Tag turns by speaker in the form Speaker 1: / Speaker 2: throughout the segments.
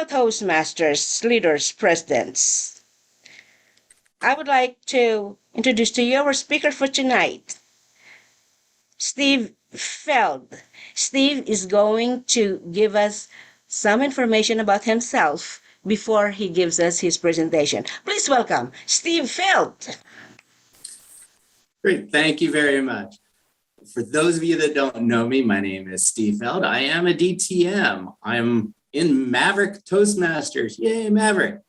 Speaker 1: Toastmasters, leaders, presidents. I would like to introduce to you our speaker for tonight, Steve Feld. Steve is going to give us some information about himself before he gives us his presentation. Please welcome Steve Feld.
Speaker 2: Great, thank you very much. For those of you that don't know me, my name is Steve Feld. I am a DTM. I'm in Maverick Toastmasters. Yay, Maverick.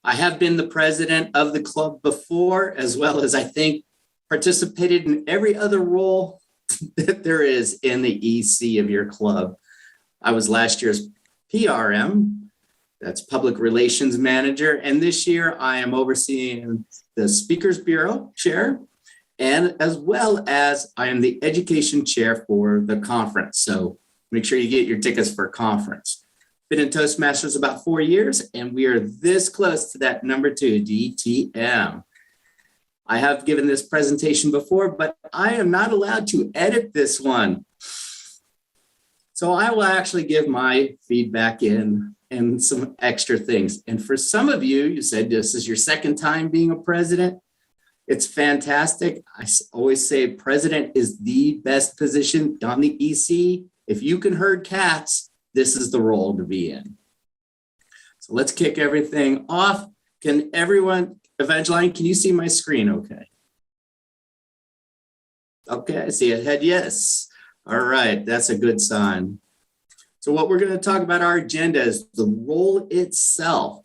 Speaker 2: I have been the president of the club before, as well as I think participated in every other role that there is in the EC of your club. I was last year's PRM, that's Public Relations Manager, and this year I am overseeing the Speakers Bureau Chair, and as well as I am the Education Chair for the conference. So make sure you get your tickets for conference. Been in Toastmasters about 4 years, and we are this close to that number 2, DTM. I have given this presentation before, but I am not allowed to edit this one. So I will actually give my feedback in and some extra things. And for some of you, you said this is your second time being a president. It's fantastic. I always say president is the best position on the EC. If you can herd cats, this is the role to be in. So let's kick everything off. Can everyone, Evangeline, can you see my screen okay? Okay, I see a head yes. All right, that's a good sign. So what we're going to talk about our agenda is the role itself,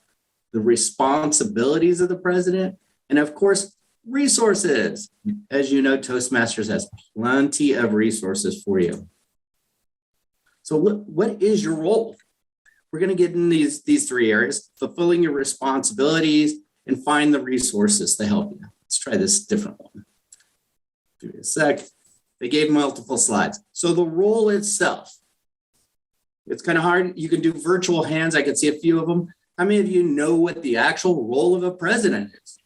Speaker 2: the responsibilities of the president, and of course, resources. As you know, Toastmasters has plenty of resources for you. So what is your role? We're going to get in these 3 areas: fulfilling your responsibilities and find the resources to help you. Let's try this different one. Give me a sec. They gave multiple slides. So the role itself, it's kind of hard. You can do virtual hands. I can see a few of them. How many of you know what the actual role of a president is?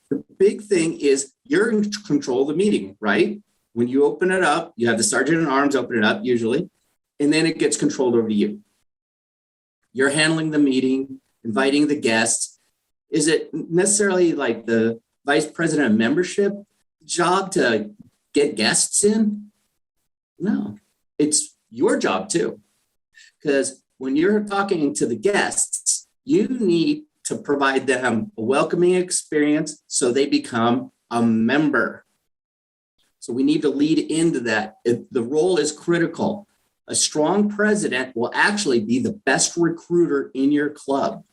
Speaker 2: The big thing is you're in control of the meeting, right? When you open it up, you have the sergeant at arms open it up usually, and then it gets controlled over to you. You're handling the meeting, inviting the guests. Is it necessarily like the vice president of membership job to get guests in? No, it's your job too. Because when you're talking to the guests, you need to provide them a welcoming experience so they become a member. So we need to lead into that. The role is critical. A strong president will actually be the best recruiter in your club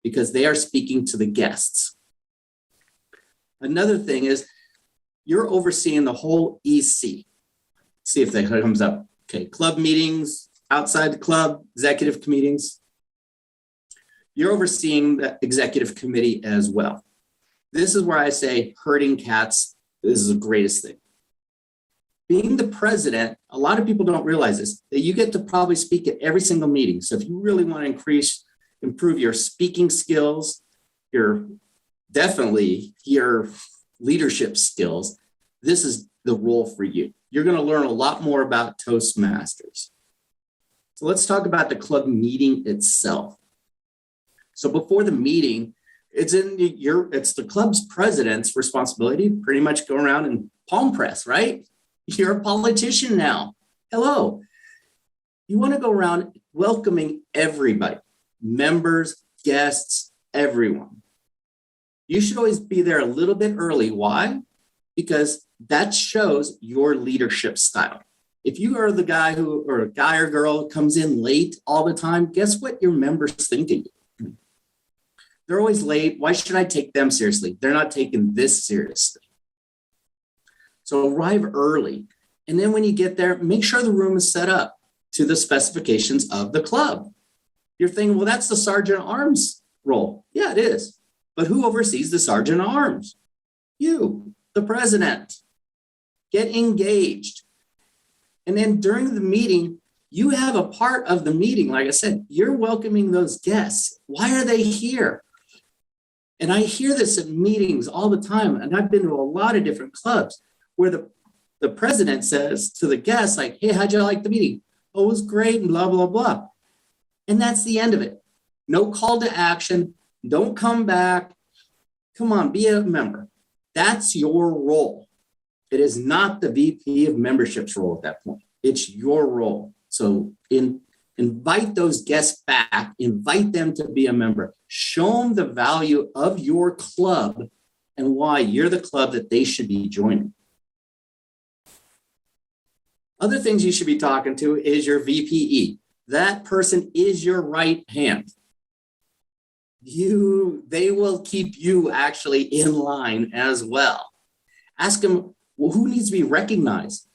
Speaker 2: because they are speaking to the guests. Another thing is you're overseeing the whole EC. See if that comes up. Okay, club meetings, outside the club, executive meetings. You're overseeing the executive committee as well. This is where I say herding cats is the greatest thing. Being the president, a lot of people don't realize this, that you get to probably speak at every single meeting. So if you really want to improve your speaking skills, definitely your leadership skills, this is the role for you. You're going to learn a lot more about Toastmasters. So let's talk about the club meeting itself. So before the meeting, it's the club's president's responsibility to pretty much go around and palm press, right? You're a politician now. Hello. You want to go around welcoming everybody, members, guests, everyone. You should always be there a little bit early. Why? Because that shows your leadership style. If you are the guy or a guy or girl who comes in late all the time, guess what your members think of you? They're always late. Why should I take them seriously? They're not taking this seriously. So arrive early. And then when you get there, make sure the room is set up to the specifications of the club. You're thinking, well, that's the sergeant at arms role. Yeah, it is. But who oversees the sergeant at arms? You, the president. Get engaged. And then during the meeting, you have a part of the meeting. Like I said, you're welcoming those guests. Why are they here? And I hear this at meetings all the time. And I've been to a lot of different clubs where the president says to the guests, like, hey, how'd you like the meeting? Oh, it was great and blah, blah, blah. And that's the end of it. No call to action. Don't come back. Come on, be a member. That's your role. It is not the VP of membership's role at that point. It's your role. So invite those guests back, invite them to be a member, show them the value of your club and why you're the club that they should be joining. Other things you should be talking to is your VPE. That person is your right hand. They will keep you actually in line as well. Ask them, well, who needs to be recognized?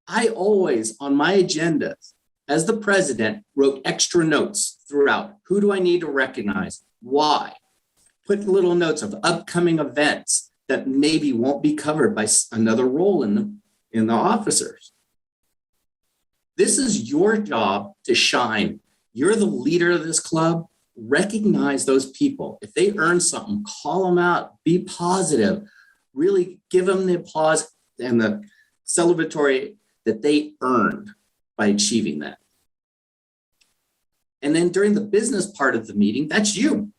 Speaker 2: I always, on my agendas, as the president, wrote extra notes throughout. Who do I need to recognize? Why? Put little notes of upcoming events that maybe won't be covered by another role in the officers. This is your job to shine. You're the leader of this club. Recognize those people. If they earn something, call them out. Be positive. Really give them the applause and the celebratory that they earned by achieving that. And then during the business part of the meeting, that's you.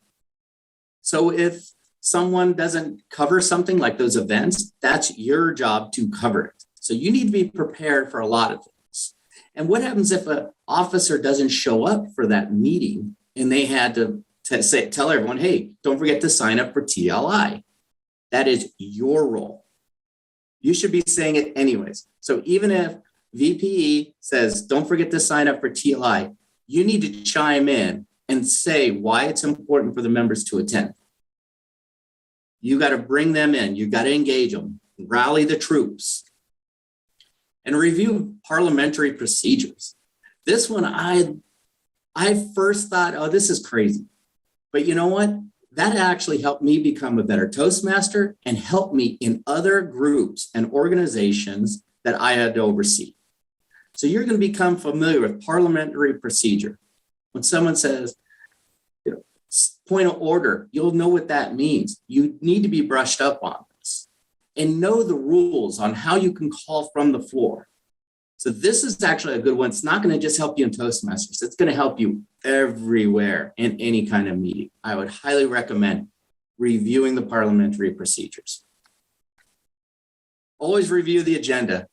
Speaker 2: So if someone doesn't cover something like those events, that's your job to cover it. So you need to be prepared for a lot of things. And what happens if an officer doesn't show up for that meeting and they had to tell everyone, hey, don't forget to sign up for TLI? That is your role. You should be saying it anyways. So even if VPE says, don't forget to sign up for TLI, you need to chime in and say why it's important for the members to attend. You got to bring them in. You got to engage them, rally the troops, and review parliamentary procedures. This one, I first thought, oh, this is crazy. But you know what? That actually helped me become a better Toastmaster and helped me in other groups and organizations that I had to oversee. So you're going to become familiar with parliamentary procedure. When someone says, point of order, you'll know what that means. You need to be brushed up on this and know the rules on how you can call from the floor. So this is actually a good one. It's not going to just help you in Toastmasters. It's going to help you everywhere in any kind of meeting. I would highly recommend reviewing the parliamentary procedures. Always review the agenda.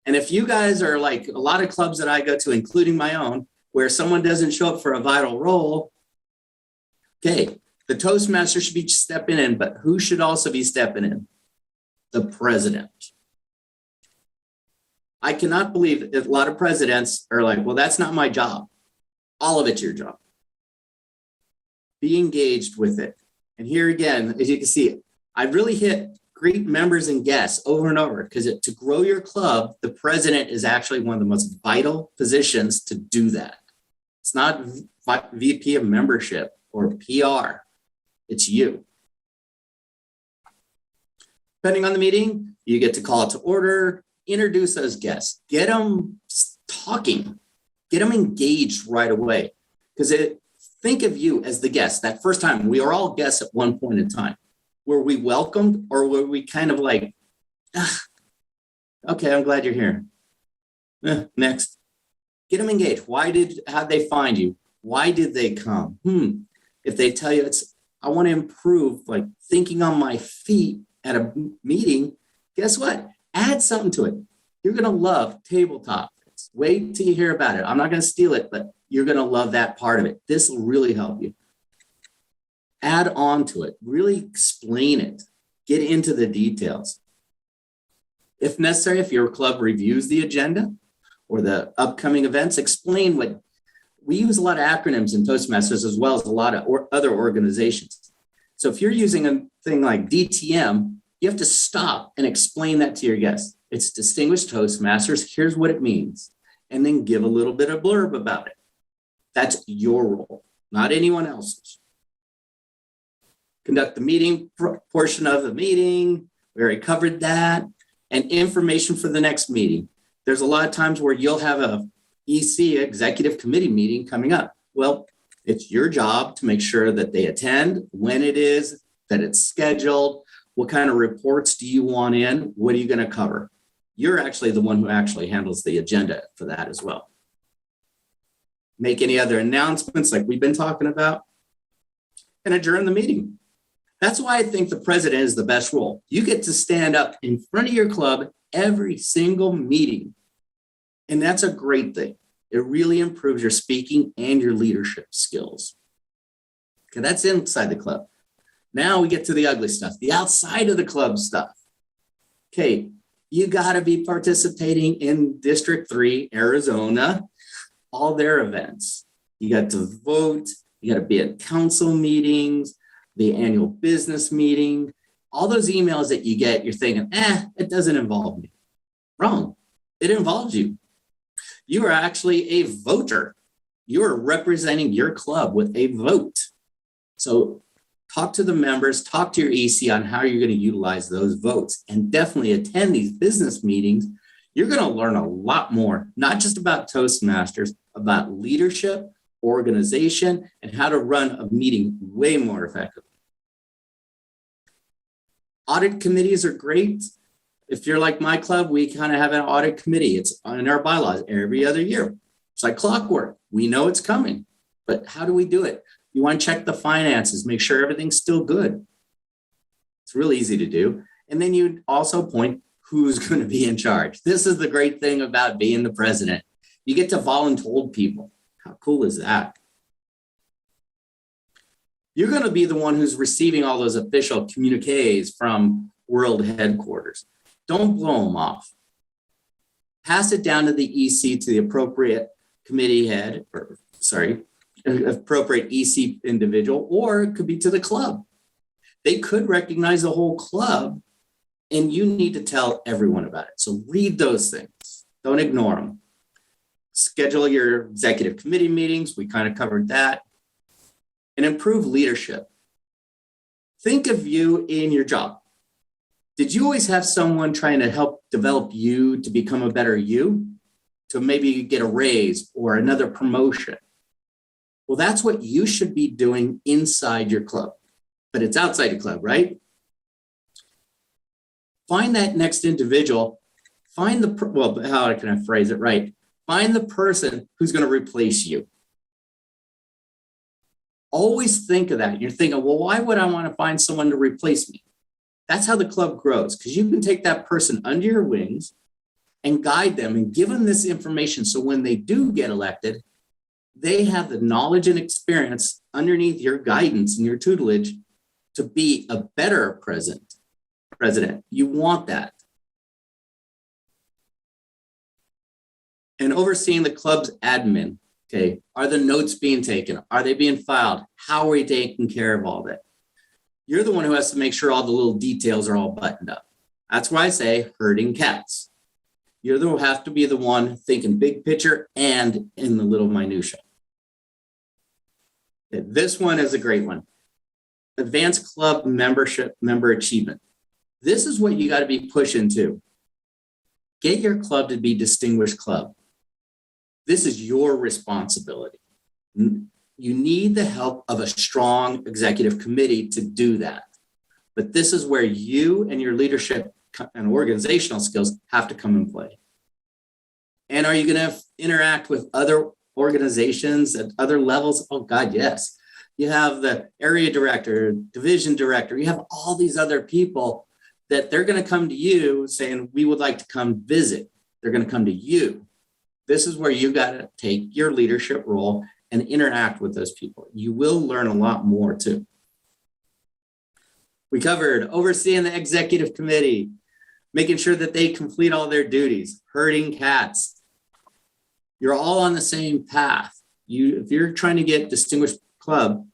Speaker 2: And if you guys are like a lot of clubs that I go to, including my own, where someone doesn't show up for a vital role, okay, the Toastmaster should be stepping in, but who should also be stepping in? The president. I cannot believe that a lot of presidents are like, well, that's not my job. All of it's your job. Be engaged with it. And here again, as you can see, I really hit greet members and guests over and over because to grow your club, the president is actually one of the most vital positions to do that. It's not VP of membership or PR. It's you. Depending on the meeting, you get to call it to order, introduce those guests, get them talking, get them engaged right away. Because think of you as the guest. That first time, we are all guests at one point in time. Were we welcomed or were we kind of like, okay, I'm glad you're here. Next. Get them engaged. How'd they find you? Why did they come? If they tell you I want to improve, like thinking on my feet at a meeting, guess what? Add something to it. You're going to love tabletop. Wait till you hear about it. I'm not going to steal it, but you're going to love that part of it. This will really help you. Add on to it. Really explain it. Get into the details. If necessary, if your club reviews the agenda or the upcoming events, explain what we use. A lot of acronyms in Toastmasters as well as a lot of other organizations. So if you're using a thing like DTM, you have to stop and explain that to your guests. It's Distinguished Toastmasters. Here's what it means. And then give a little bit of blurb about it. That's your role, not anyone else's. Conduct the meeting portion of the meeting. We already covered that. And information for the next meeting. There's a lot of times where you'll have a EC, executive committee meeting coming up. Well, it's your job to make sure that they attend, when it is, that it's scheduled. What kind of reports do you want in? What are you going to cover? You're actually the one who actually handles the agenda for that as well. make any other announcements like we've been talking about, and adjourn the meeting. That's why I think the president is the best role. You get to stand up in front of your club every single meeting. And that's a great thing. It really improves your speaking and your leadership skills. Okay, that's inside the club. Now we get to the ugly stuff, the outside of the club stuff. Okay, you got to be participating in District 3, Arizona, all their events. You got to vote. You got to be at council meetings, the annual business meeting, all those emails that you get, you're thinking, it doesn't involve me. Wrong. It involves you. You are actually a voter. You are representing your club with a vote. So talk to the members, talk to your EC on how you're going to utilize those votes, and definitely attend these business meetings. You're going to learn a lot more, not just about Toastmasters, about leadership, organization, and how to run a meeting way more effectively. Audit committees are great. If you're like my club, we kind of have an audit committee. It's in our bylaws every other year. It's like clockwork. We know it's coming, but how do we do it? You want to check the finances, make sure everything's still good. It's really easy to do. And then you also point who's going to be in charge. This is the great thing about being the president. You get to volunteer people. How cool is that? You're going to be the one who's receiving all those official communiques from world headquarters. Don't blow them off. Pass it down to the EC, to the appropriate committee head, appropriate EC individual, or it could be to the club. They could recognize the whole club, and you need to tell everyone about it. So read those things. Don't ignore them. Schedule your executive committee meetings. We kind of covered that. And improve leadership. Think of you in your job. Did you always have someone trying to help develop you to become a better you? To maybe get a raise or another promotion? Well, that's what you should be doing inside your club, but it's outside your club, right? Find that next individual. How can I phrase it right? Find the person who's going to replace you. Always think of that. You're thinking, well, why would I want to find someone to replace me? That's how the club grows, because you can take that person under your wings and guide them and give them this information. So when they do get elected, they have the knowledge and experience underneath your guidance and your tutelage to be a better president. You want that. And overseeing the club's admin. Okay, are the notes being taken? Are they being filed? How are we taking care of all that? You're the one who has to make sure all the little details are all buttoned up. That's why I say herding cats. You're the have to be the one thinking big picture and in the little minutia. Okay, this one is a great one. Advanced club member achievement. This is what you got to be pushing to. Get your club to be distinguished club. This is your responsibility. You need the help of a strong executive committee to do that. But this is where you and your leadership and organizational skills have to come in play. And are you going to interact with other organizations at other levels? Oh, God, yes. You have the area director, division director. You have all these other people that they're going to come to you saying, we would like to come visit. They're going to come to you. This is where you got to take your leadership role and interact with those people. You will learn a lot more too. We covered overseeing the executive committee, making sure that they complete all their duties, herding cats. You're all on the same path. If you're trying to get distinguished club,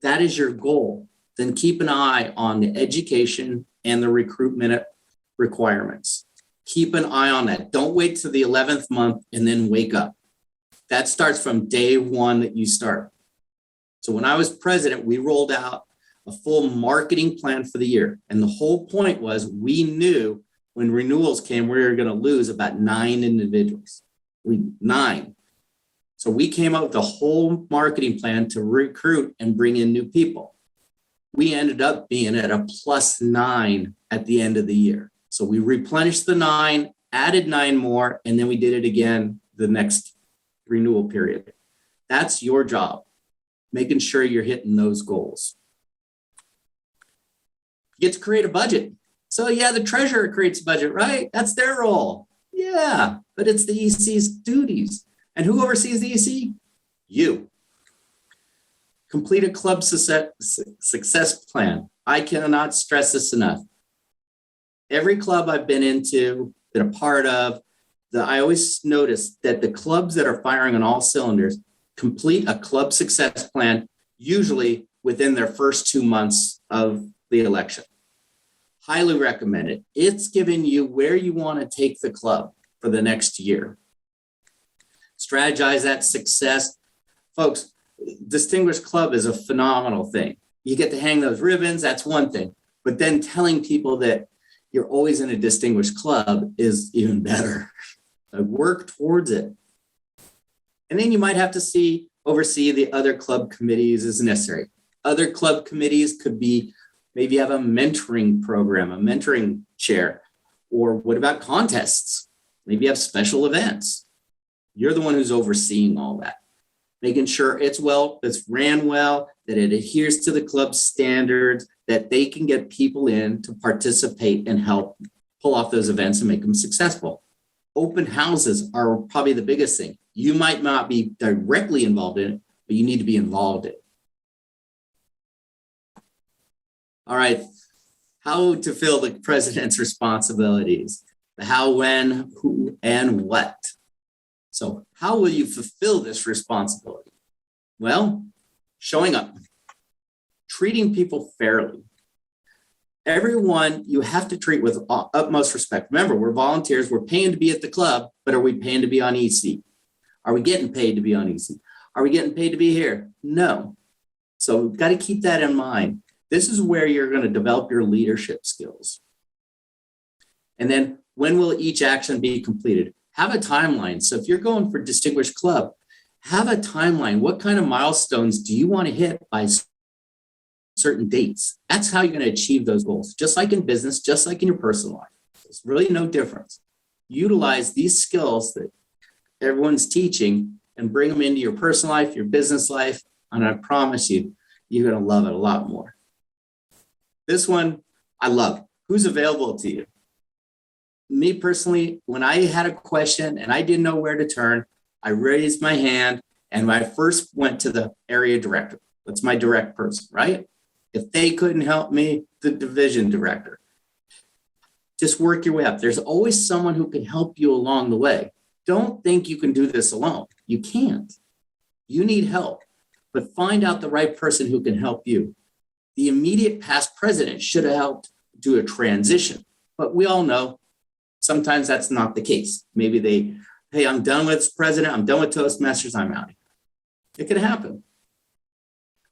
Speaker 2: that is your goal. Then keep an eye on the education and the recruitment requirements. Keep an eye on that. Don't wait till the 11th month and then wake up. That starts from day one that you start. So when I was president, we rolled out a full marketing plan for the year. And the whole point was we knew when renewals came, we were going to lose about 9 individuals. 9. So we came up with a whole marketing plan to recruit and bring in new people. We ended up being at a +9 at the end of the year. So we replenished the 9, added 9 more, and then we did it again the next renewal period. That's your job, making sure you're hitting those goals. You get to create a budget. So yeah, the treasurer creates a budget, right? That's their role. Yeah, but it's the EC's duties. And who oversees the EC? You. Complete a club success plan. I cannot stress this enough. Every club I've been into, been a part of, I always notice that the clubs that are firing on all cylinders complete a club success plan, usually within their first 2 months of the election. Highly recommend it. It's giving you where you want to take the club for the next year. Strategize that success. Folks, Distinguished Club is a phenomenal thing. You get to hang those ribbons, that's one thing. But then telling people that you're always in a distinguished club is even better. Work towards it. And then you might have to oversee the other club committees as necessary. Other club committees could be, maybe you have a mentoring program, a mentoring chair, or what about contests? Maybe you have special events. You're the one who's overseeing all that, making sure it's ran well, that it adheres to the club standards, that they can get people in to participate and help pull off those events and make them successful. Open houses are probably the biggest thing. You might not be directly involved in it, but you need to be involved in it. All right, how to fill the president's responsibilities, the how, when, who, and what. So how will you fulfill this responsibility? Well, showing up, treating people fairly. Everyone you have to treat with utmost respect. Remember, we're volunteers, we're paying to be at the club, but are we paying to be on EC? Are we getting paid to be on EC? Are we getting paid to be here? No. So we've got to keep that in mind. This is where you're going to develop your leadership skills. And then when will each action be completed? Have a timeline. So if you're going for Distinguished Club, have a timeline. What kind of milestones do you want to hit by certain dates? That's how you're going to achieve those goals. Just like in business, just like in your personal life. There's really no difference. Utilize these skills that everyone's teaching and bring them into your personal life, your business life, and I promise you, you're going to love it a lot more. This one, I love. Who's available to you? Me personally, when I had a question and I didn't know where to turn, I raised my hand and I first went to the area director. That's my direct person, right? If they couldn't help me, the division director. Just work your way up. There's always someone who can help you along the way. Don't think you can do this alone. You can't. You need help, but find out the right person who can help you. The immediate past president should have helped do a transition, but we all know sometimes that's not the case. Maybe hey, I'm done with president, I'm done with Toastmasters, I'm out. It could happen.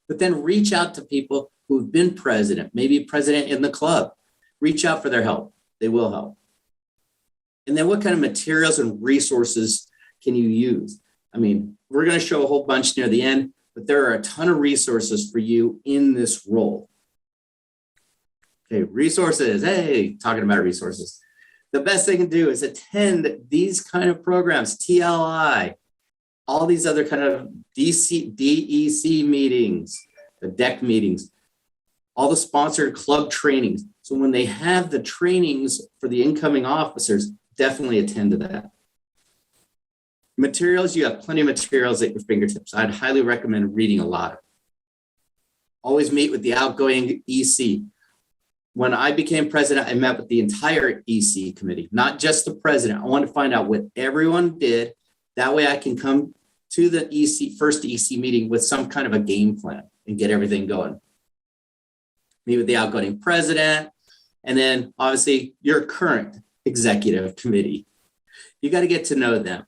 Speaker 2: But then reach out to people who've been president, maybe president in the club. Reach out for their help. They will help. And then what kind of materials and resources can you use? I mean, we're going to show a whole bunch near the end, but there are a ton of resources for you in this role. Okay, resources. Hey, talking about resources. The best they can do is attend these kind of programs, TLI, all these other kind of DEC meetings, the DEC meetings, all the sponsored club trainings. So when they have the trainings for the incoming officers, definitely attend to that. Materials, you have plenty of materials at your fingertips. I'd highly recommend reading a lot of it. Always meet with the outgoing EC. When I became president, I met with the entire EC committee, not just the president. I wanted to find out what everyone did. That way I can come to the first EC meeting with some kind of a game plan and get everything going. Meet with the outgoing president, and then obviously your current executive committee. You got to get to know them.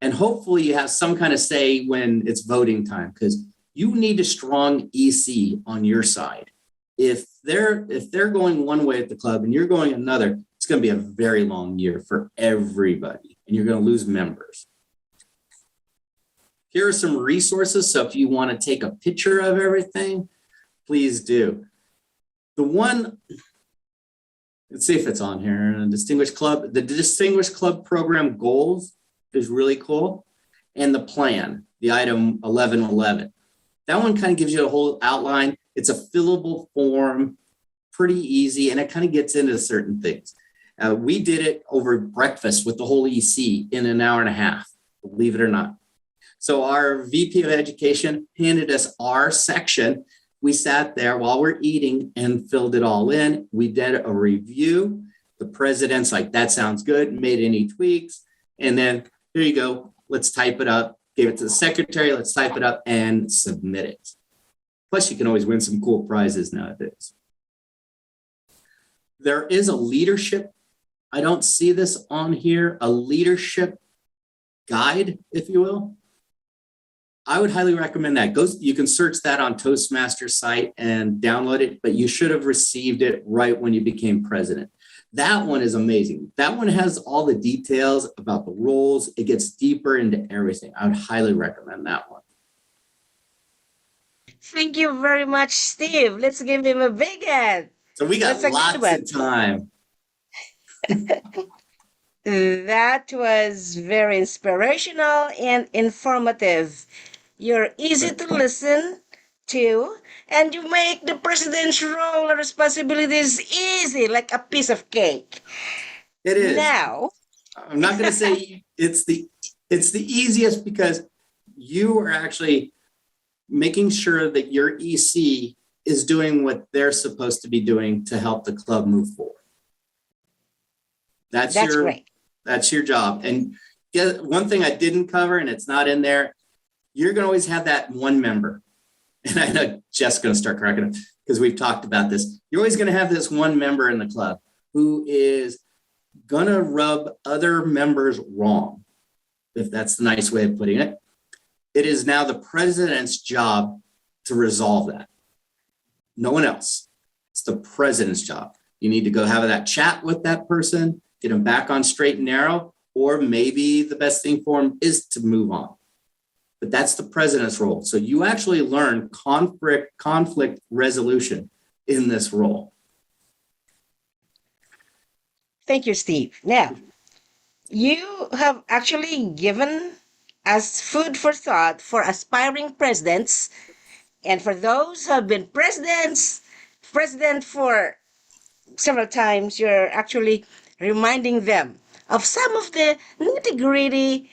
Speaker 2: And hopefully you have some kind of say when it's voting time, because you need a strong EC on your side. If they're going one way at the club and you're going another, it's going to be a very long year for everybody, and you're going to lose members. Here are some resources. So if you want to take a picture of everything, please do. The one, let's see if it's on here, the Distinguished Club program goals is really cool. and the plan, the item 1111. That one kind of gives you a whole outline. It's a fillable form, pretty easy, and it kind of gets into certain things. We did it over breakfast with the whole EC in an hour and a half, believe it or not. So our VP of Education handed us our section. We sat there while we're eating and filled it all in. We did a review. The president's like, that sounds good, made any tweaks. And then here you go, let's type it up. Gave it to the secretary, let's type it up and submit it. Plus, you can always win some cool prizes nowadays. There is a leadership, I don't see this on here, a leadership guide, if you will. I would highly recommend that. You can search that on Toastmasters site and download it, but you should have received it right when you became president. That one is amazing. That one has all the details about the roles. It gets deeper into everything. I would highly recommend that one.
Speaker 1: Thank you very much, Steve. Let's give him a big hand.
Speaker 2: So we got
Speaker 1: That's a good
Speaker 2: lots
Speaker 1: one.
Speaker 2: of time.
Speaker 1: That was very inspirational and informative. You're easy to listen to, and you make the president's role and responsibilities easy, like a piece of cake.
Speaker 2: It is.
Speaker 1: Now,
Speaker 2: I'm not going to say it's the easiest, because you are actually making sure that your EC is doing what they're supposed to be doing to help the club move forward. That's
Speaker 1: great.
Speaker 2: That's your job. And one thing I didn't cover, and it's not in there, you're going to always have that one member. And I know Jeff's going to start cracking up because we've talked about this. You're always going to have this one member in the club who is going to rub other members wrong, if that's the nice way of putting it. It is now the president's job to resolve that. No one else. It's the president's job. You need to go have that chat with that person, get them back on straight and narrow, or maybe the best thing for them is to move on. But that's the president's role. So you actually learn conflict resolution in this role.
Speaker 1: Thank you, Steve. Now, you have actually given us food for thought for aspiring presidents, and for those who have been president for several times, you're actually reminding them of some of the nitty-gritty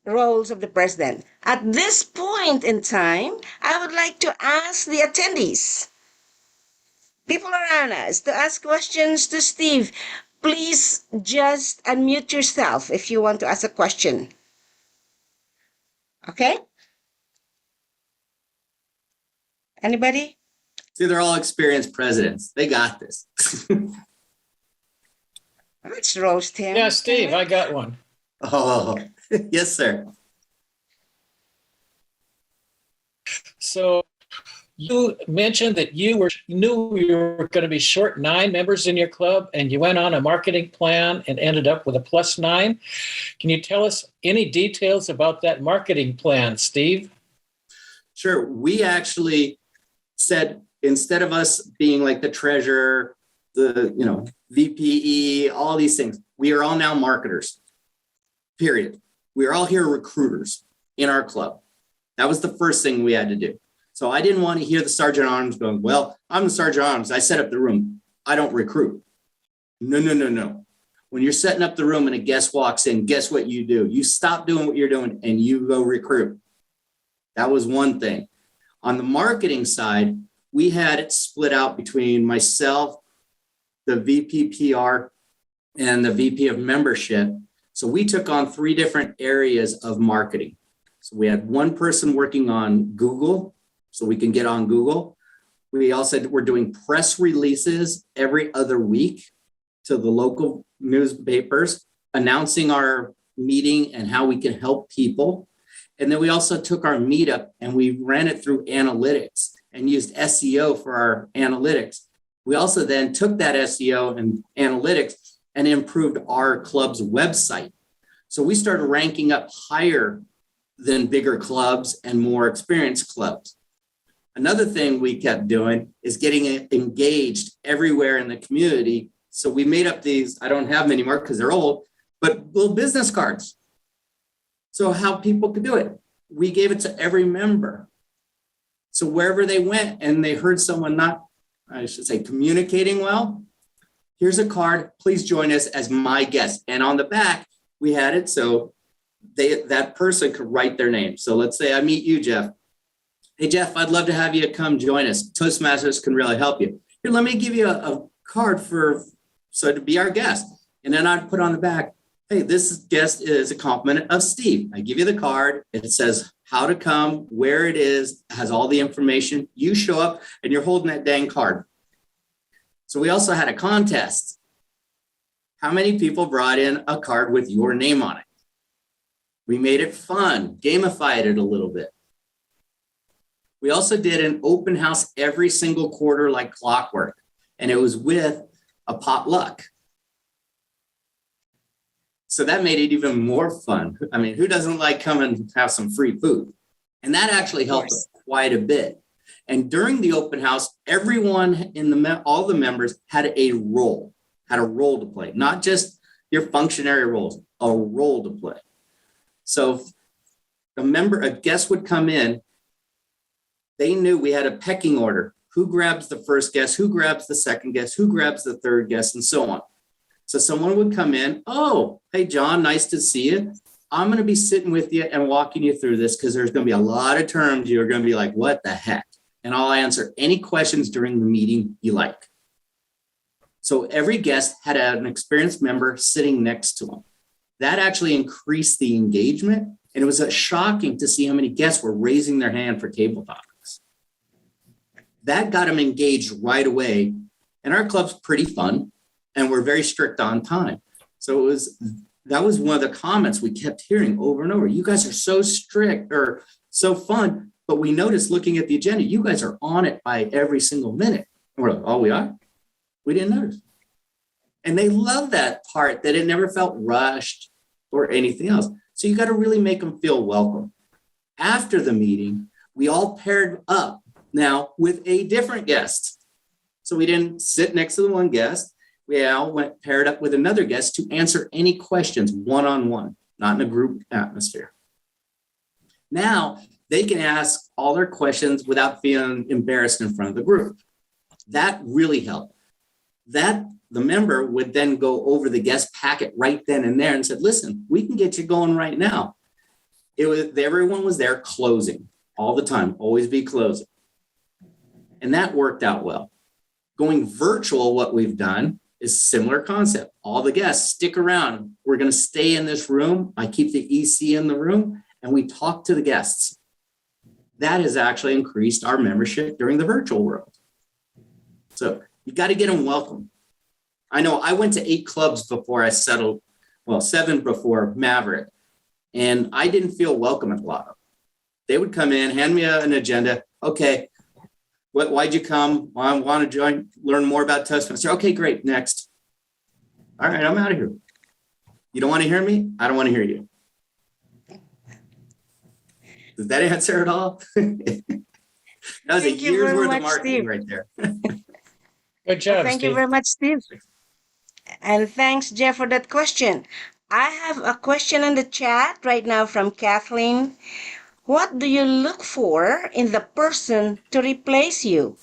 Speaker 1: roles of the president. At this point in time, I would like to ask the attendees, people around us, to ask questions to Steve. Please just unmute yourself if you want to ask a question. Okay? Anybody?
Speaker 2: See, they're all experienced presidents. They got this.
Speaker 1: Let's roast him.
Speaker 3: Yeah, Steve, I got one.
Speaker 2: Oh, yes, sir.
Speaker 3: So you mentioned that you knew you were going to be short 9 members in your club, and you went on a marketing plan and ended up with a +9. Can you tell us any details about that marketing plan, Steve?
Speaker 2: Sure. We actually said, instead of us being like the treasurer, the VPE, all these things, we are all now marketers. Period. We are all here recruiters in our club. That was the first thing we had to do. So I didn't want to hear the sergeant at arms going, well, I'm the sergeant at arms. I set up the room. I don't recruit. No. When you're setting up the room and a guest walks in, guess what you do? You stop doing what you're doing and you go recruit. That was one thing. On the marketing side, we had it split out between myself, the VP PR, and the VP of membership. So we took on 3 different areas of marketing. So we had one person working on Google, so we can get on Google. We also we're doing press releases every other week to the local newspapers, announcing our meeting and how we can help people. And then we also took our meetup and we ran it through analytics and used SEO for our analytics. We also then took that SEO and analytics and improved our club's website. So we started ranking up higher than bigger clubs and more experienced clubs. Another thing we kept doing is getting engaged everywhere in the community. So we made up these, I don't have them anymore because they're old, but little business cards. So how people could do it, we gave it to every member. So wherever they went and they heard someone not, I should say, communicating well, here's a card, please join us as my guest. And on the back, we had it so that person could write their name. So let's say I meet you, Jeff. Hey, Jeff, I'd love to have you come join us. Toastmasters can really help you. Here, let me give you a card to be our guest. And then I'd put on the back, hey, this guest is a compliment of Steve. I give you the card. It says how to come, where it is, has all the information. You show up and you're holding that dang card. So we also had a contest. How many people brought in a card with your name on it? We made it fun, gamified it a little bit. We also did an open house every single quarter like clockwork, and it was with a potluck. So that made it even more fun. I mean, who doesn't like come and have some free food? And that actually helped quite a bit. And during the open house, everyone all the members had a role to play, not just your functionary roles, a role to play. So a guest would come in, they knew we had a pecking order. Who grabs the first guest? Who grabs the second guest? Who grabs the third guest? And so on. So someone would come in, oh, hey, John, nice to see you. I'm going to be sitting with you and walking you through this because there's going to be a lot of terms you're going to be like, what the heck? And I'll answer any questions during the meeting you like. So every guest had an experienced member sitting next to them. That actually increased the engagement. And it was shocking to see how many guests were raising their hand for table topics. That got them engaged right away. And our club's pretty fun, and we're very strict on time. So that was one of the comments we kept hearing over and over. You guys are so strict or so fun, but we noticed looking at the agenda, you guys are on it by every single minute. And we're like, oh, we are? We didn't notice. And they love that part, that it never felt rushed or anything else. So you got to really make them feel welcome. After the meeting, we all paired up now with a different guest. So we didn't sit next to the one guest. We all went paired up with another guest to answer any questions one-on-one, not in a group atmosphere. Now they can ask all their questions without feeling embarrassed in front of the group. That really helped. The member would then go over the guest packet right then and there and said, listen, we can get you going right now. Everyone was there closing all the time, always be closing. And that worked out well. Going virtual, what we've done is similar concept. All the guests stick around. We're going to stay in this room. I keep the EC in the room and we talk to the guests. That has actually increased our membership during the virtual world. So you got to get them welcome. I know I went to 8 clubs before I settled, 7 before Maverick, and I didn't feel welcome at a lot of them. They would come in, hand me an agenda. Okay, why'd you come? Well, I want to learn more about Toastmasters. Okay, great, next. All right, I'm out of here. You don't want to hear me? I don't want to hear you. Does that answer it all? That was a year's worth of marketing right there.
Speaker 3: Good job,
Speaker 1: Thank
Speaker 3: Steve.
Speaker 1: you very much, Steve. And thanks, Jeff, for that question. I have a question in the chat right now from Kathleen. What do you look for in the person to replace you?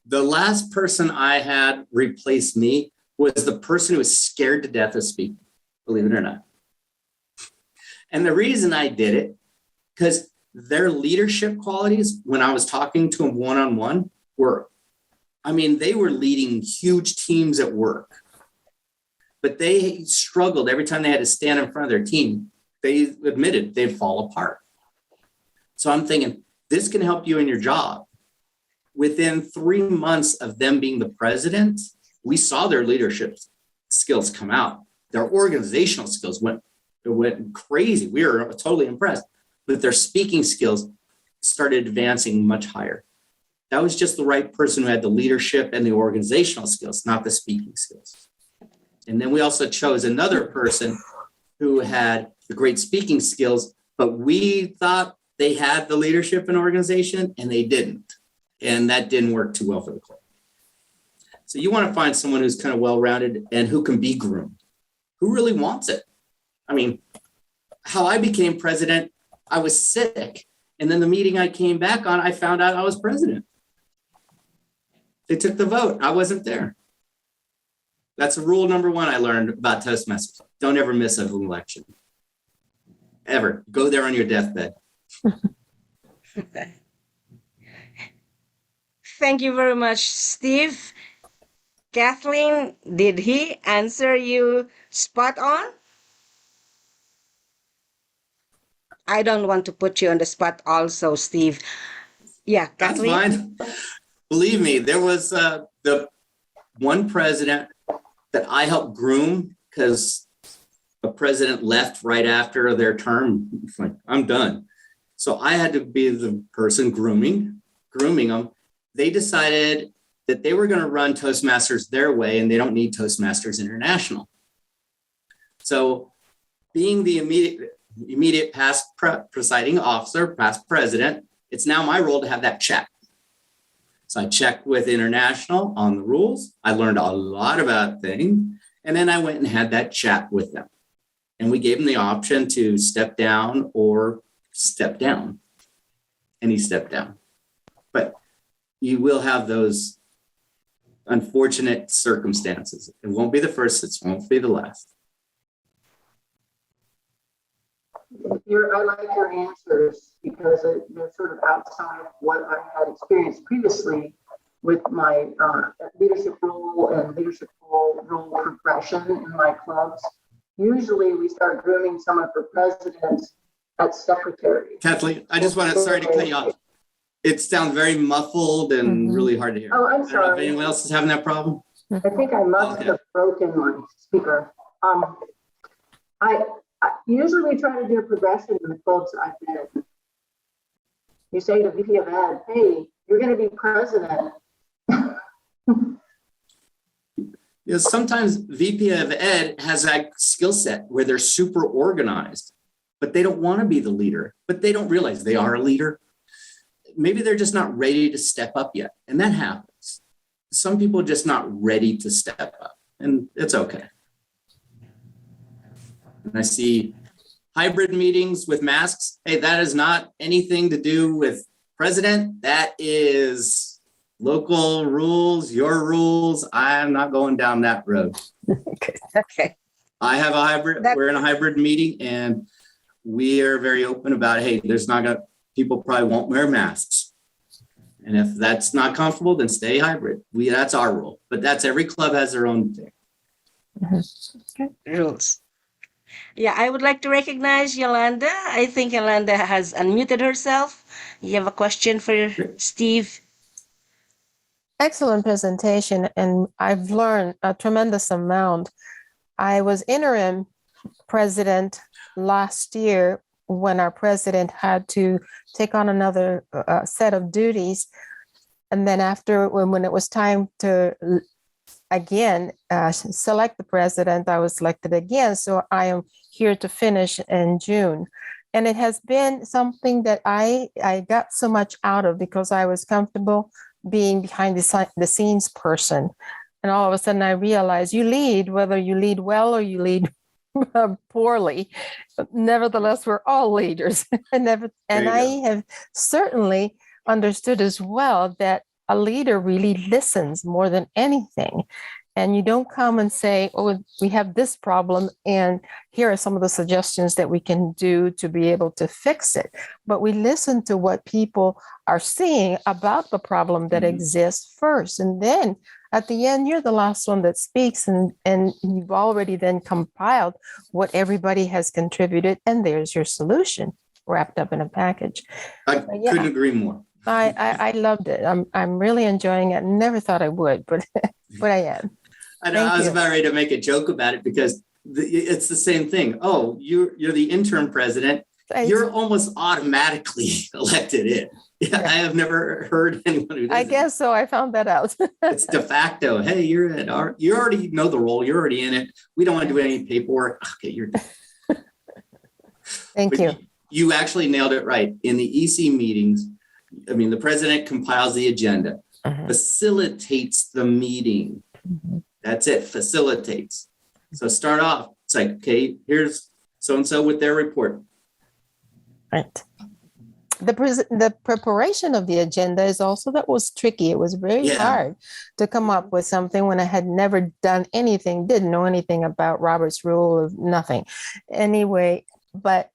Speaker 2: The last person I had replace me was the person who was scared to death of speaking, believe it or not. And the reason I did it, because their leadership qualities, when I was talking to them one-on-one, they were leading huge teams at work, but they struggled every time they had to stand in front of their team. They admitted they'd fall apart. So I'm thinking, this can help you in your job. Within 3 months of them being the president, we saw their leadership skills come out. Their organizational skills went crazy. We were totally impressed, but their speaking skills started advancing much higher. That was just the right person who had the leadership and the organizational skills, not the speaking skills. And then we also chose another person who had the great speaking skills, but we thought they had the leadership and organization, and they didn't. And that didn't work too well for the club. So you want to find someone who's kind of well-rounded and who can be groomed, who really wants it. I mean, how I became president, I was sick. And then the meeting I came back on, I found out I was president. They took the vote. I wasn't there. That's rule number one I learned about Toastmasters. Don't ever miss an election. Ever. Go there on your deathbed.
Speaker 1: Thank you very much, Steve. Kathleen, did he answer you spot on? I don't want to put you on the spot also, Steve. Yeah,
Speaker 2: That's
Speaker 1: Kathleen.
Speaker 2: fine. Believe me, there was the one president that I helped groom because a president left right after their term. It's like, I'm done. So I had to be the person grooming them. They decided that they were going to run Toastmasters their way and they don't need Toastmasters International. So being the immediate past presiding officer, past president, it's now my role to have that check. So I checked with International on the rules. I learned a lot about things. And then I went and had that chat with them. And we gave them the option to step down or step down. And he stepped down. But you will have those unfortunate circumstances. It won't be the first, it won't be the last.
Speaker 4: I like your answers because they're sort of outside of what I had experienced previously with my leadership role and leadership role progression in my clubs. Usually we start grooming someone for president at secretary.
Speaker 2: Kathleen, I just want to, sorry to cut you off. It sounds very muffled and really hard to hear.
Speaker 4: Oh, I'm
Speaker 2: I don't know if
Speaker 4: sorry.
Speaker 2: anyone else is having that problem.
Speaker 4: I think I must have broken my speaker. Usually we try to do a progression in the clubs I've been in. You say to VP of Ed, hey, you're going to be president.
Speaker 2: Sometimes VP of Ed has that skill set where they're super organized, but they don't want to be the leader, but they don't realize they are a leader. Maybe they're just not ready to step up yet. And that happens. Some people are just not ready to step up, and it's okay. And I see hybrid meetings with masks. Hey, that is not anything to do with president. That is local rules, your rules. I am not going down that road.
Speaker 1: Okay.
Speaker 2: I have a hybrid. We're in a hybrid meeting, and we are very open about, hey, people probably won't wear masks. And if that's not comfortable, then stay hybrid. That's our rule. But that's every club has their own thing.
Speaker 1: Okay. Rules. Yeah, I would like to recognize Yolanda. I think Yolanda has unmuted herself. You have a question for Steve?
Speaker 5: Excellent presentation, and I've learned a tremendous amount. I was interim president last year when our president had to take on another set of duties. And then after, when it was time to again select the president, I was selected again. So I am here to finish in June. And it has been something that I got so much out of because I was comfortable being behind the scenes person. And all of a sudden I realized you lead, whether you lead well or you lead poorly. But nevertheless, we're all leaders. and I have certainly understood as well that a leader really listens more than anything. And you don't come and say, oh, we have this problem, and here are some of the suggestions that we can do to be able to fix it. But we listen to what people are seeing about the problem that exists first. And then at the end, you're the last one that speaks, and you've already then compiled what everybody has contributed, and there's your solution wrapped up in a package.
Speaker 2: I couldn't agree more.
Speaker 5: I loved it. I'm really enjoying it. Never thought I would, but but I am.
Speaker 2: I was about ready to make a joke about it because it's the same thing. Oh, you're the interim president. You're almost automatically elected in. Yeah, I have never heard anyone who does
Speaker 5: I guess so. I found that out.
Speaker 2: It's de facto. Hey, you're in. You already know the role. You're already in it. We don't want to do any paperwork. Okay, you're done.
Speaker 5: Thank you.
Speaker 2: You actually nailed it right. In the EC meetings, I mean, the president compiles the agenda, facilitates the meeting. That's it, facilitates. So start off, it's like, okay, here's so-and-so with their report.
Speaker 5: Right. The preparation of the agenda is also, that was tricky. It was very hard to come up with something when I had never done anything, didn't know anything about Robert's rule of nothing. Anyway, but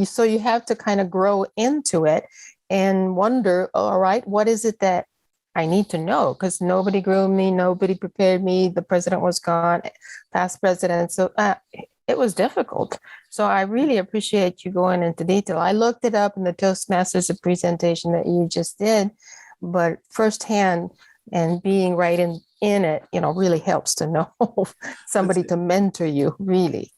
Speaker 5: so you have to kind of grow into it and wonder, all right, what is it that I need to know? Because nobody groomed me, nobody prepared me. The president was gone, past president. So it was difficult. So I really appreciate you going into detail. I looked it up in the Toastmasters presentation that you just did, but firsthand and being right in it, really helps to know somebody to mentor you, really.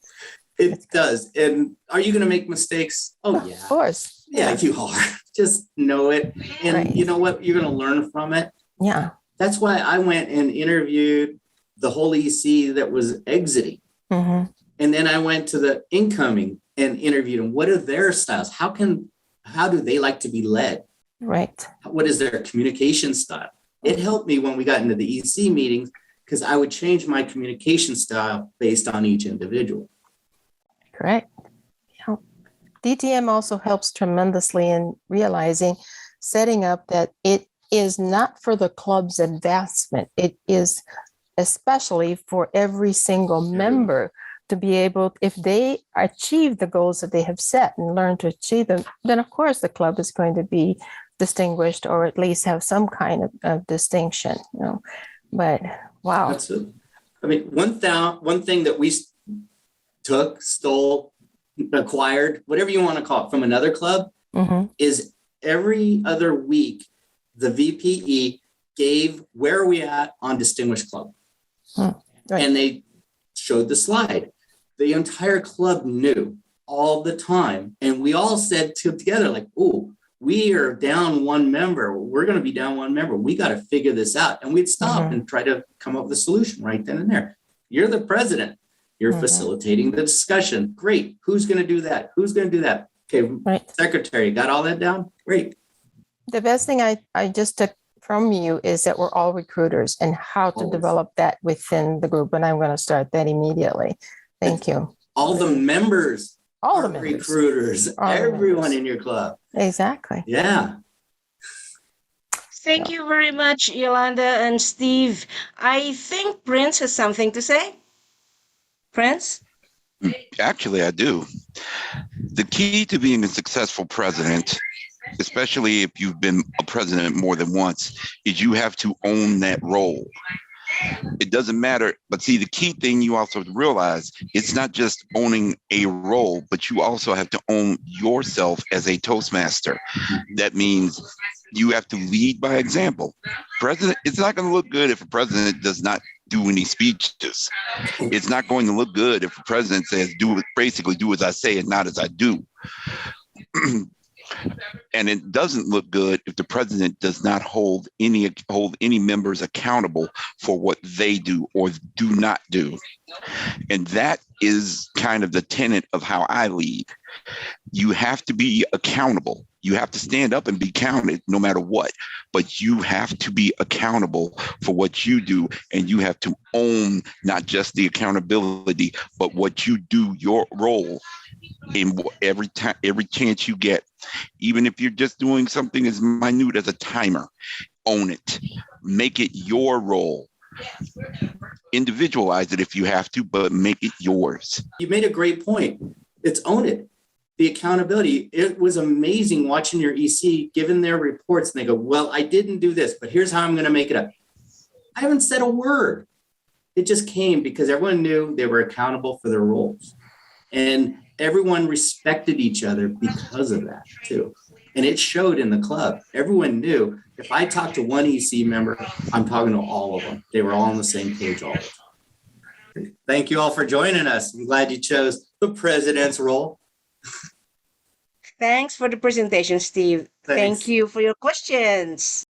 Speaker 2: It does. And are you going to make mistakes? Oh, yeah.
Speaker 5: Of course.
Speaker 2: Yeah, you are. Just know it. And you know what? You're going to learn from it.
Speaker 5: Yeah.
Speaker 2: That's why I went and interviewed the whole EC that was exiting.
Speaker 5: Mm-hmm.
Speaker 2: And then I went to the incoming and interviewed them. What are their styles? How do they like to be led?
Speaker 5: Right.
Speaker 2: What is their communication style? It helped me when we got into the EC meetings because I would change my communication style based on each individual.
Speaker 5: Correct. Yeah. DTM also helps tremendously in realizing, setting up that it is not for the club's advancement. It is especially for every single member to be able, if they achieve the goals that they have set and learn to achieve them, then of course the club is going to be distinguished, or at least have some kind of distinction, But wow.
Speaker 2: That's it. I mean, one thing that we took, stole, acquired, whatever you want to call it, from another club, is every other week, the VPE gave where are we at on Distinguished Club. Right. And they showed the slide. The entire club knew all the time. And we all said together, like, oh, we are down one member. We're going to be down one member. We got to figure this out. And we'd stop and try to come up with a solution right then and there. You're the president. You're facilitating the discussion. Great. Who's going to do that? Who's going to do that? Okay. Secretary, got all that down? Great.
Speaker 5: The best thing I just took from you is that we're all recruiters, and how to develop that within the group. And I'm going to start that immediately. Thank you.
Speaker 2: All the members,
Speaker 5: all
Speaker 2: the members, recruiters, everyone in your club.
Speaker 5: Exactly.
Speaker 2: Yeah.
Speaker 1: Thank you very much, Yolanda and Steve. I think Prince has something to say. Prince?
Speaker 6: Actually, I do. The key to being a successful president, especially if you've been a president more than once, is you have to own that role. It doesn't matter. But see, the key thing you also realize, it's not just owning a role, but you also have to own yourself as a Toastmaster. That means you have to lead by example. It's not going to look good if a president does not do any speeches. It's not going to look good if a president says, basically do as I say and not as I do. And it doesn't look good if the president does not hold any members accountable for what they do or do not do. And that is kind of the tenet of how I lead. You have to be accountable. You have to stand up and be counted no matter what, but you have to be accountable for what you do. And you have to own not just the accountability, but what you do, your role in every chance you get. Even if you're just doing something as minute as a timer, own it. Make it your role. Individualize it if you have to, but make it yours.
Speaker 2: You made a great point. It's own it. The accountability. It was amazing watching your EC given their reports and they go, well, I didn't do this, but here's how I'm going to make it up. I haven't said a word. It just came because everyone knew they were accountable for their roles. And everyone respected each other because of that too. And it showed in the club. Everyone knew if I talked to one EC member, I'm talking to all of them. They were all on the same page all the time. Thank you all for joining us. I'm glad you chose the president's role.
Speaker 1: Thanks for the presentation, Steve.
Speaker 2: Thanks.
Speaker 1: Thank you for your questions.